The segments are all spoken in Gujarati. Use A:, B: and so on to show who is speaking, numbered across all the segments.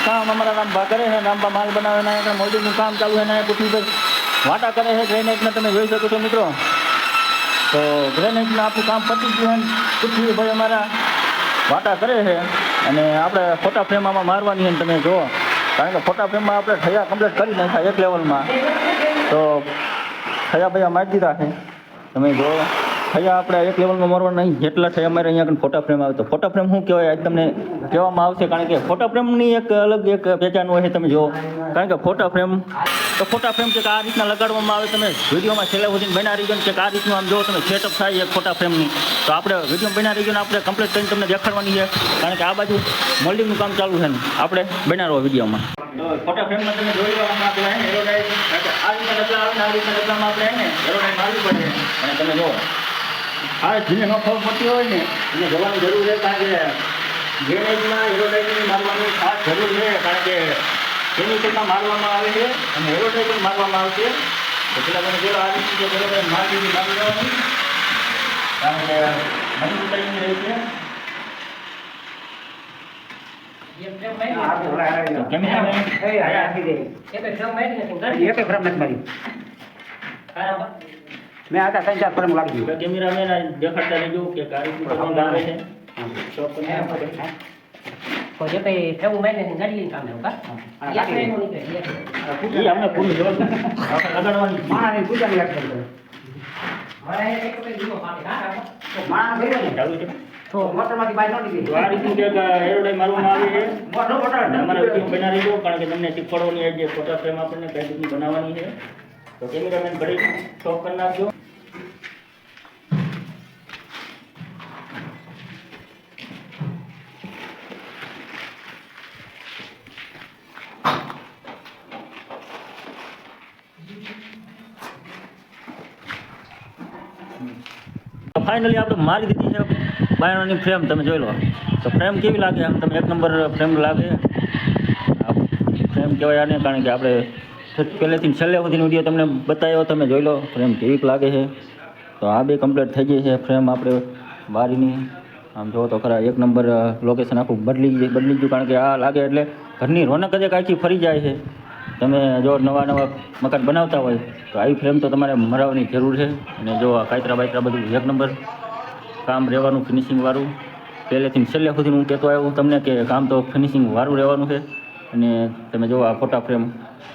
A: काम हमारा रामभा करे है, रामभा माल बनावे मोल्डिंग काम चालू है पृथ्वी पर वाटा करे है ग्रेनाइट ने તમે જોઈ શકો છો મિત્રો। તો ગ્રેનાइट में આપણું કામ પતી ગયું है, પૃથ્વી ભાઈ અમારા વાટા કરે છે અને આપણે ફોટા ફ્રેમ આમાં મારવાની છે તમે જુઓ, કારણ કે ફોટા ફ્રેમમાં આપણે ઠયા કમ્પ્લીટ કરી નાખ્યા એક લેવલમાં। તો ઠયા ભાઈ મારી દીધા છે તમે જુઓ, ઠયા આપણે એક લેવલમાં મારવાના નહીં, જેટલા ઠયા મારે અહીંયા આગળ ફોટા ફ્રેમ આવે। તો ફોટા ફ્રેમ શું કહેવાય આજ તમને કહેવામાં આવશે, કારણ કે ફોટા ફ્રેમની એક અલગ એક પહેચાન હોય છે તમે જુઓ, કારણ કે ફોટા ફ્રેમ તો ફોટા ફ્રેમ કે આ રીતના લગાડવામાં આવે। તમે વિડીયોમાં છેલ્લે સુધી બના રહીજો કે આ રીતનું આમ જો તમે સેટઅપ થાય એક ફોટા ફ્રેમની, તો આપણે વિડીયો બના રહીજો ને આપણે કમ્પ્લીટ કરીને તમને દેખાડવાની છે, કારણ કે આ બાજુ મોલ્ડિંગનું કામ ચાલુ છે ને આપણે બના રહો વિડીયોમાં। તો ફોટા ફ્રેમમાં તમે જોઈ લો આમાં આપણે એરોડાઇઝ આ રીતના ડબલા આવે ને આ રીતના ડબલામાં આપણે એરોડાઇઝ મારવી પડે અને તમે જુઓ આ જેને ન ખબર પડતી હોય ને એને જવાની જરૂર છે, કારણ કે ગ્રેનાઇટમાં એરોડાઇઝની મારવાની ખાસ જરૂર છે, કારણ કે કેમિકલમાં મારવામાં આવે છે અને એરોડાઇઝ પણ મારવામાં આવશે। તો પેલા તમે જોડો આ રીતની જે એરોડાઇઝ મારી દેવાની, કારણ કે મજબૂતાઈની રહી છે।
B: मैं आता 3-4 फ्रेम लागी
A: कैमरामैन देखाड़ता रहो कि गाड़ी पसंद आवे है
C: तो जो पे फेमू मैंने गाड़ी काम है का या फ्रेम नहीं कर
A: ये हमने पूरी जोर लगाडવાની
B: माणा ने पूजा नहीं करते
C: मारे एक पे जीવો પાકે હા
B: तो माणा गयो ने
A: ચાલુ છે
B: तो मोटर માંથી બહાર ન નીકળી
A: આ રીતનું કે એરોડાઇઝ મારવામાં આવે છે
B: મોટો મોટો
A: તમારા વિડીયો બના રહીજો, કારણ કે તમને શીખવાડવાની જે ફોટા ફ્રેમ આપણને કઈ રીતની બનાવવાની છે। તો કેમેરામેન ઘડી સ્ટોપ કરી નાખજો। તો ફાઇનલી આપણે મારી દીધી છે બાયણોની ફ્રેમ, તમે જોઈ લો તો ફ્રેમ કેવી લાગે આમ તમે એક નંબર ફ્રેમ લાગે ફ્રેમ કહેવાય આને, કારણ કે આપણે પહેલેથી છેલ્લે સુધીનો વિડીયો તમને બતાવ્યો, તમે જોઈ લો ફ્રેમ કેવી લાગે છે। તો આ બે કમ્પ્લીટ થઈ ગઈ છે ફ્રેમ આપણે બારીની, આમ જોવો તો ખરા એક નંબર લોકેશન આખું બદલી ગયું, કારણ કે આ લાગે એટલે ઘરની રોનક જ આખી ફરી જાય છે। તમે જો નવા મકાન બનાવતા હોય તો આવી ફ્રેમ તો તમારે મરાવવાની જરૂર છે। અને જો આ કાયતરા બાયતરા બધું એક નંબર કામ રહેવાનું ફિનિશિંગવાળું, પહેલેથી છેલ્લે સુધીનું હું કહેતો આવ્યું તમને કે કામ તો ફિનિશિંગવાળું રહેવાનું છે। અને તમે જો આ ફોટા ફ્રેમ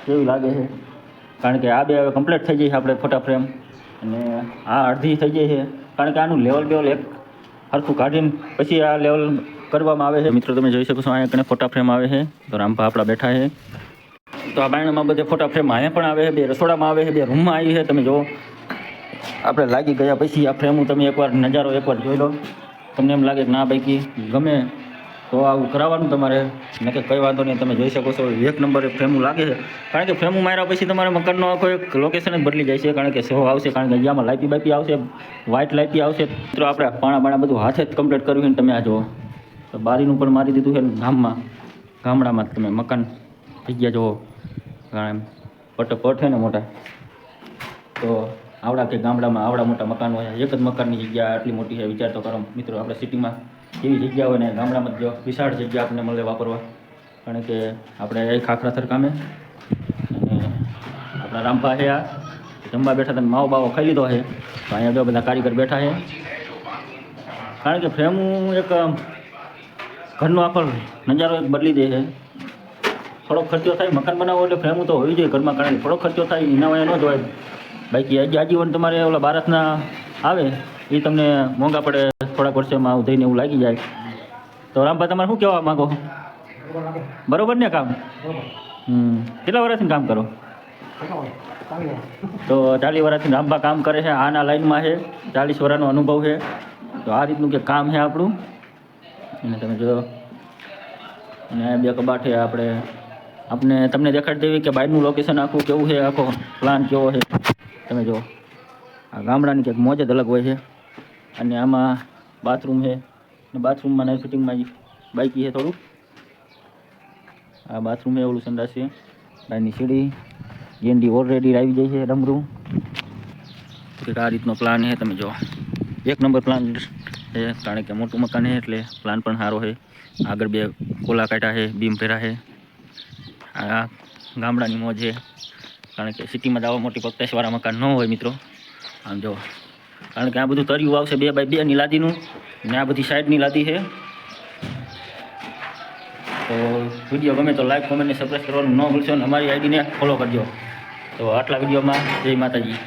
A: કેવી લાગે છે, કારણ કે આ બે હવે કમ્પ્લીટ થઈ જાય છે આપણે ફોટા ફ્રેમ, અને આ અડધી થઈ જાય છે, કારણ કે આનું લેવલ બેવલ એક સરખું કાઢીને પછી આ લેવલ કરવામાં આવે છે। મિત્રો તમે જોઈ શકો છો અહીંયા કને ફોટા ફ્રેમ આવે છે, તો રામભા આપણા બેઠા છે। તો આ બાયણામાં બધે ફોટા ફ્રેમ અહીંયા પણ આવે છે, બે રસોડામાં આવે છે, બે રૂમમાં આવી છે। તમે જો આપણે લાગી ગયા પછી આ ફ્રેમનું તમે એકવાર નજારો એકવાર જોઈ લો, તમને એમ લાગે કે ના બાઈકી ગમે તો આવું કરાવવાનું તમારે, ને કે કંઈ વાંધો નહીં। તમે જોઈ શકો છો એક નંબર ફ્રેમું લાગે છે, કારણ કે ફ્રેમું માર્યા પછી તમારા મકાનનો આખો એક લોકેશન જ બદલી જાય છે, કારણ કે શો આવશે, કારણ કે અહીંયામાં લાઈપી બાઈપી આવશે, વ્હાઇટ લાઈપી આવશે। મિત્રો આપણે પાણા બધું હાથે જ કમ્પ્લીટ કર્યું છે ને તમે આ જુઓ તો બારીનું પણ મારી દીધું છે ગામડામાં તમે મકાન જગ્યા જુઓ, કારણ પટ છે ને મોટા, તો આવડા કે ગામડામાં આવડા મોટા મકાન હોય, એક જ મકાનની જગ્યા આટલી મોટી છે, વિચાર તો કરો મિત્રો। આપણે સિટીમાં એવી જગ્યા હોય ને ગામડામાં જો વિશાળ જગ્યા આપણને મળે વાપરવા, કારણ કે આપણે ખાખરાથર કામે અને આપણા રામભા છે, આ જમવા બેઠા તમે માવો બાવો ખાઈ લીધો છે, તો અહીંયા જો બધા કારીગર બેઠા છે, કારણ કે ફ્રેમું એક ઘરનો આખો નજારો એક બદલી દે છે। થોડોક ખર્ચો થાય મકાન બનાવો એટલે ફ્રેમું તો હોવી જોઈએ ઘરમાં, કારણ કે થોડોક ખર્ચો થાય એના વયા ન જોવાય, બાકી આજીવન તમારે ઓલા ભારતના આવે એ તમને મોંઘા પડે, થોડાક વર્ષોમાં થઈને એવું લાગી જાય। તો રામભા તમારે શું કહેવા માગો, બરોબર ને કામ? કેટલા વર્ષથી કામ કરો? તો 40 વર્ષથી રામભા કામ કરે છે, આના લાઈનમાં છે, 40 વર્ષનો અનુભવ છે। તો આ રીતનું કે કામ છે આપણું, અને તમે જો અને બે કબાટ છે આપણે તમને દેખાડી દેવી કે બહારનું લોકેશન આખું કેવું છે, આખો પ્લાન કેવો છે। તમે જો આ ગામડાની કંઈક મોજ જ અલગ હોય છે। અને આમાં બાથરૂમ છે, ને બાથરૂમમાં નાઇટ ફિટિંગમાં બાઈકી છે થોડુંક, આ બાથરૂમ છે, ઓલું સંડાસ છે, બહારની સીડી ગેંડી ઓલરેડી આવી જાય છે રમરૂમ। આ રીતનો પ્લાન છે, તમે જો એક નંબર પ્લાન છે, કારણ કે મોટું મકાન છે એટલે પ્લાન પણ સારો છે. આગળ 2 કોલા કાઢ્યા છે, બીમ ભર્યા છે. આ ગામડાની મોજ છે, કારણ કે સિટીમાં આવા મોટી પગટેશવાળા મકાન ન હોય મિત્રો. આમ જો, કારણ કે આ બધું તરિયું આવશે 2x2 ની લાદીનું, ને આ બધી સાઈડની લાદી છે. તો વિડીયો ગમે તો લાઈક, કોમેન્ટ ને સબસ્ક્રાઈબ કરવાનું ન ભૂલશો, અને અમારી આઈડીને ફોલો કરજો. તો આટલા વિડીયોમાં જય માતાજી.